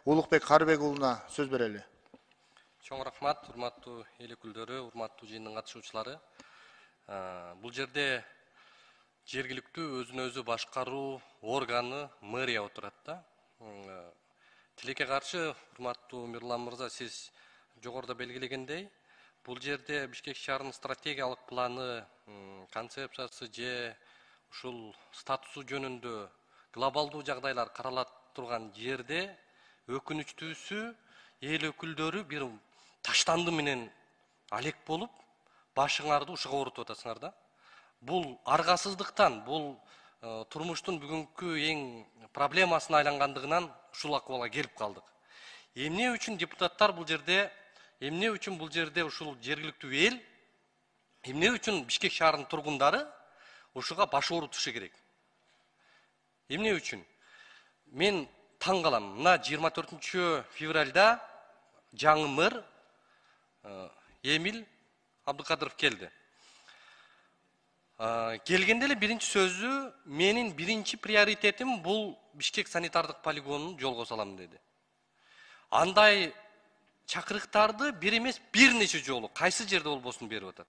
Улукбек Карыбек уулуна сөз берели. Чоң рахмат, урматтуу эл өкүлдөрү, урматтуу жыйындын катышуучулары. Бул жерде жергиликтүү өзүн өзү башкаруу органы мэрия отурат да. Тилекке каршы, урматтуу Мирлан мырза, сиз жогоруда белгилегендей, бул жерде Бишкек шаарынын стратегиялык планы, концепциясы же ушул статусу жөнүндө глобалдуу жагдайлар каралат турган жерде өкүнүчтүүсү эл өкүлдөрү бир таштанды менен алек болуп, башыңарды ушуга оорутуп атасыңар да. Бул аргасыздыктан, бул турмуштун бүгүнкү эң проблемасына айлангандыгынан ушул акыбалга келип калдык. Эмне үчүн депутаттар бул жерде, эмне үчүн бул жерде ушул жергиликтүү эл, эмне үчүн Бишкек шаарынын тургундары ушуга баш оорутушу керек? Эмне үчүн? Мен таң калам. Мына 24 февралда жаңы мэр Эмил Абдыкадыров келди. Келгенде эле биринчи сөзү, менин биринчи приоритетим бул Бишкек санитардык полигонун жолго салам деди. Андай чакырыктарды бир эмес бир нече жолу кайсы жерде болбосун берип атат.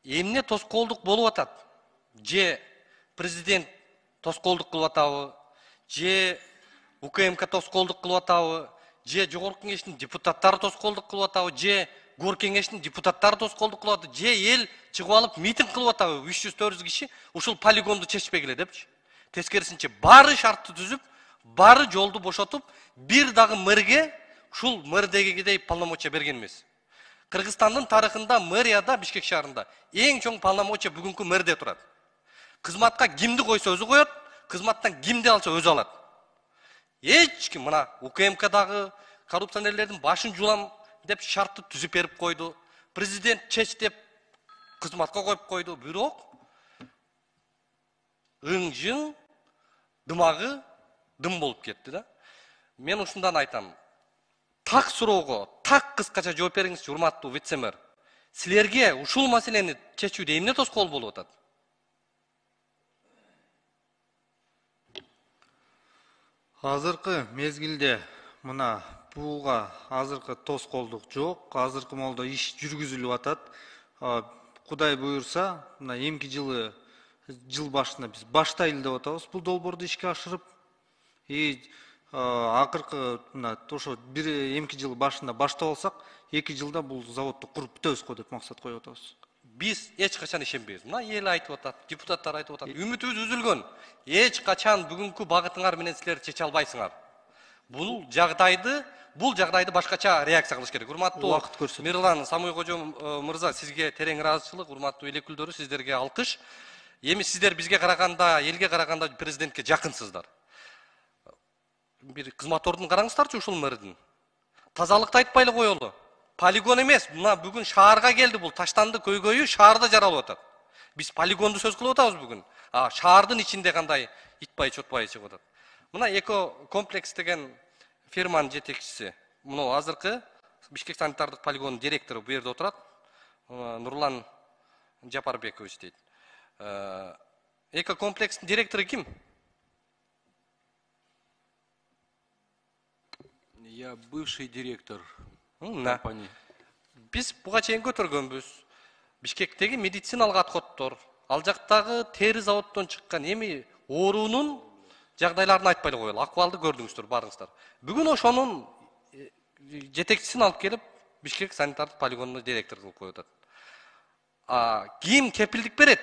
Эмне тоскоолдук болуп атат? Же президент тоскоолдук кылып атабы? Же УКМК тоскоолдук кылып атабы? Же жогорку кеңештин депутаттары тоскоолдук кылып атабы? Же Гор кеңештин депутаттары тоскоолдук кылып атабы? Же эл чыгып алып митинг кылып атабы? 300-400 киши ушул полигонду чечпегиле депчи. Тескерисинче баары шартты түзүп, баары жолду бошотуп, бир дагы мэрге ушул мэрдегидей полномочия берген эмес. Кыргызстандын тарыхында мэрияда Бишкек шаарында эң чоң полномочия бүгүнкү мэрде турат. Кызматка кимди койсо өзү коет, кызматтан кимди алса өзү алат. Эч ким мына УКМКдагы коррупционерлердин башын жулам деп шартты түзүп берип койду. Президент чеч деп кызматка коюп койду. Бирок ыңжың дымагы дым болуп кетти да. Мен ушундан айтам. Так суроого так кыскача жооп бериңизчи, урматтуу вице-мэр. Силерге ушул маселени чечүүдө эмне тоскоол болуп атат? Азыркы мезгилде мына буга азыркы тоскоолдук жок, азыркы молдо иш жүргүзүлүп атат. Кудай буюрса, мына эмки жыл башында биз баштайлы деп атабыз бул долбоорду ишке ашырып. Акыркы мына ошо бир эмки жыл башында баштап алсак, 2 жылда бул заводду куруп бүтөбүз го деп максат коюп атабыз. Биз эч качан ишенбейбиз. Мына эл айтып атат, депутаттар айтып атат. Үмүтүбүз үзүлгөн. Эч качан бүгүнкү багытыңар менен силер чече албайсыңар. Бул жагдайды башкача реакция кылыш керек. Урматтуу Мирлан Самойкожо мырза, сизге терең ыраазычылык, урматтуу эл өкүлдөрү, сиздерге алкыш. Эми сиздер бизге караганда, элге караганда президентке жакынсыздар. Бир кызмат ордун караңыздарчы ушул мэрдин. Тазалыкты айтпай эле коелу. Полигон эмес, мына бүгүн шаарга келди бул таштанды көйгөйү шаарда жаралып атат. Биз полигонду сөз кылып атабыз бүгүн. Шаардын ичинде кандай итпай чотпай чыгып атат. Мына Эко комплекс деген фирманын жетекчиси. Мына азыркы Бишкек санитардык полигонунун директору бу жерде отурат. Нурлан Жапарбекович дейт. Эко комплекстин директору ким? Я бывший директор компании. Биз буга чейин көтөргөнбүз. Бишкектеги медициналык отходдор, ал жактагы тери заводдон чыккан эми оорунун жагдайларын айтпай эле коелу. Акыбалды көрдүңүздөр барыңыздар. Бүгүн ошонун жетекчисин алып келип Бишкек санитардык полигонуна директор кылып коюп атат. Ким кепилдик берет?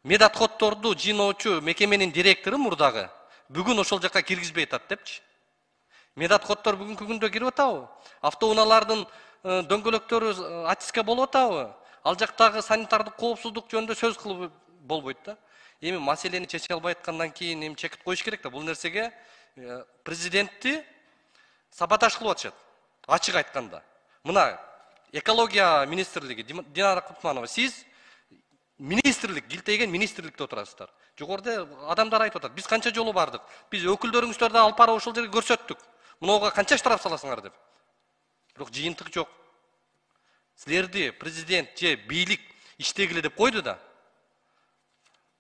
Медотходдорду жыйноочу мекеменин директору мурдагы бүгүн ошол жакка киргизбей атат депчи. Медотходдор бүгүнкү күндө кирип атабы? Автоунаалардын дөңгөлөктөрү атиска болуп атабы? Ал жактагы санитардык коопсуздук жөнүндө сөз кылып болбойт да. Эми маселени чече албай аткандан кийин эми чекит коюш керек да. Бул нерсеге президентти саботаж кылып атышат. Ачык айтканда. Мына экология министрлиги Динара Кутманова, сиз министрлик, килтейген министрликте отурасыздар. Жогоруда адамдар айтып атат. Биз канча жолу бардык. Биз өкүлдөрүңүздөрдү алып барып ошол жерге көрсөттүк. Мынага канча штраф саласыңар деп. Бирок жыйынтык жок. Силерди президент же бийлик иштегиле деп койду да.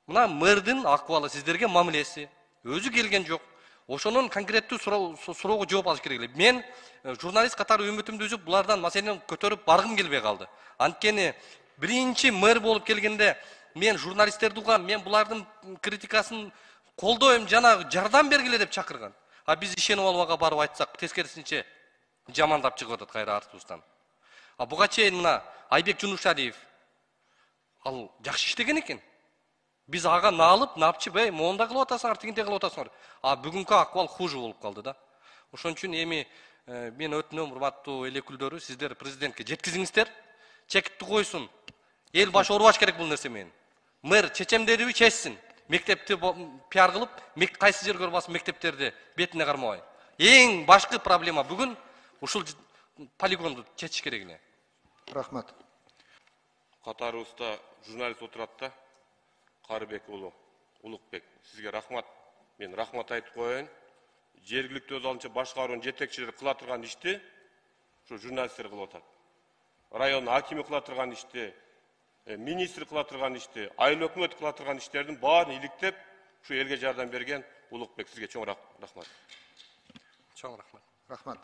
Мына мэрдин акыбалы сиздерге мамилеси. Өзү келген жок. ошонун конкреттүү суроого жооп алыш керек эле. Мен журналист катары үмүтүмдү үзүп, булардан маселени көтөрүп баргым келбей калды. Анткени биринчи мэр болуп келгенде мен журналисттерди угам, мен булардын критикасын колдойм, жана жардам бергиле деп чакырган. А биз ишенип албага барып айтсак, тескерисинче жамандап чыгып атат кайра артыбыздан. А буга чейин мына Айбек Жунушалиев ал жакшы иштеген экен. Биз ага наалып, напчып, монда кылып атасыңар, тигинде кылып атасыңар. А бүгүнкү акыбал хуже болуп калды да. Ошон үчүн эми мен өтүнөм, урматтуу эл өкүлдөрү, сиздер президентке жеткизиңиздер, чекитти койсун. Эл башы оорубаш керек бул нерсе менен. Мэр чечемдериби чечсин. Мектепти пиар кылып, кайсы жерге барбасын мектептерди бетине кармабай. Эң башкы проблема бүгүн ушул полигонду чечиш керек эле. Рахмат. Катарыбызда журналист отурат да. Карыбек уулу Улукбек, сизге рахмат. Мен рахмат айтып коеюн. Жергиликтүү өз алынча башкаруунун жетекчилери кыла турган ишти ушу журналисттер кылып атат. Район акими кыла турган ишти, министр кыла турган ишти, айыл өкмөт кыла турган иштердин баарын иликтеп, ушу элге жардам берген Улукбек, сизге чоң рахмат. Чоң рахмат. Рахмат.